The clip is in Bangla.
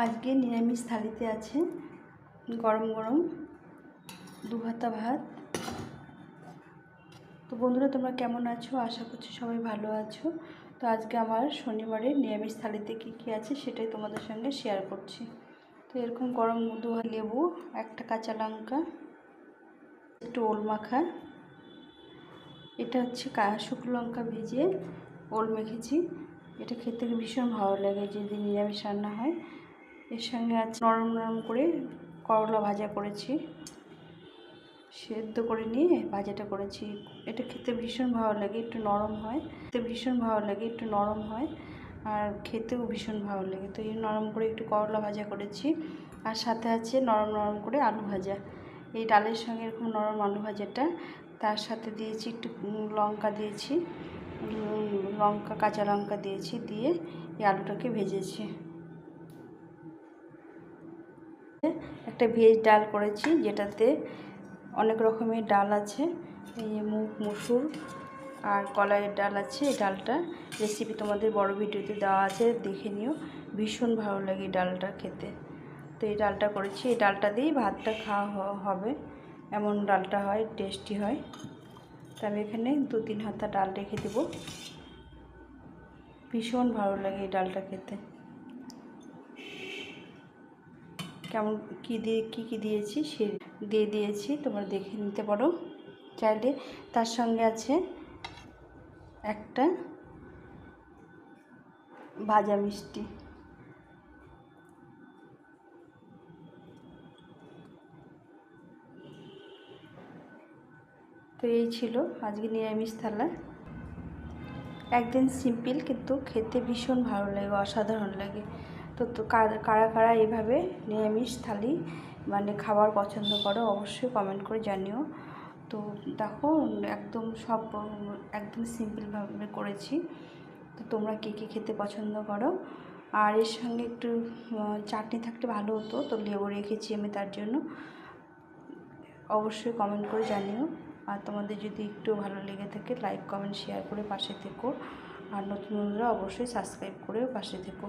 আজকে নিরামিষ থালিতে আছে গরম গরম দু হাতা ভাত। তো বন্ধুরা, তোমরা কেমন আছো? আশা করছি সবাই ভালো আছো। তো আজকে আমার শনিবারের নিরামিষ থালিতে কী আছে সেটাই তোমাদের সঙ্গে শেয়ার করছি। তো এরকম গরম দু লেবু, একটা কাঁচা লঙ্কা, একটু ওল মাখা। এটা হচ্ছে শুকনো লঙ্কা ভেজে ওল মেখেছি। এটা খেতে ভীষণ ভালো লাগে যদি নিরামিষ রান্না হয়। এর সঙ্গে আছে নরম নরম করে করলা ভাজা করেছি, সেদ্ধ করে নিয়ে ভাজাটা করেছি। এটা খেতে ভীষণ ভালো লাগে, একটু নরম হয়, আর খেতেও ভীষণ ভালো লাগে। তো এই নরম করে একটু করলা ভাজা করেছি, আর সাথে আছে নরম নরম করে আলু ভাজা। এই ডালের সঙ্গে এরকম নরম আলু ভাজাটা, তার সাথে দিয়েছি একটু লঙ্কা দিয়েছি, কাঁচা লঙ্কা দিয়েছি, দিয়ে এই আলুটাকে ভেজেছি। একটা ভেজ ডাল করেছি, যেটাতে অনেক রকমের ডাল আছে, এই মুগ, মসুর আর কলাইয়ের ডাল আছে। এই ডালটা রেসিপি তোমাদের বড় ভিডিওতে দেওয়া আছে, দেখে নিও। ভীষণ ভালো লাগে এই ডালটা খেতে। তো এই ডালটা করেছি, এই ডালটা দিয়েই ভাতটা খাওয়া হবে, এমন ডালটা হয়, টেস্টি হয়। তো আমি এখানে 2-3 হাতা ডাল রেখে দেবো। ভীষণ ভালো লাগে এই ডালটা খেতে। কেমন কী দিয়েছি সে দিয়েছি, তোমরা দেখে নিতে পারো চাইলে। তার সঙ্গে আছে একটা ভাজা মিষ্টি। তো এই ছিল আজকে নিরামিষ থালা। একদিন সিম্পল, কিন্তু খেতে ভীষণ ভালো লাগে, অসাধারণ লাগে। তো কারা কারা এইভাবে নিরামিষ থালি খাবার পছন্দ করো অবশ্যই কমেন্ট করে জানিও। তো দেখো, একদম সিম্পলভাবে করেছি। তো তোমরা কে খেতে পছন্দ করো? আর এর সঙ্গে একটু চাটনি থাকতে ভালো হতো, তো লেবু রেখেছি আমি তার জন্য। অবশ্যই কমেন্ট করে জানিও। আর তোমাদের যদি একটু ভালো লেগে থাকে, লাইক, কমেন্ট, শেয়ার করে পাশে থেকো। আর নতুন বন্ধুরা অবশ্যই সাবস্ক্রাইব করে পাশে থেকো।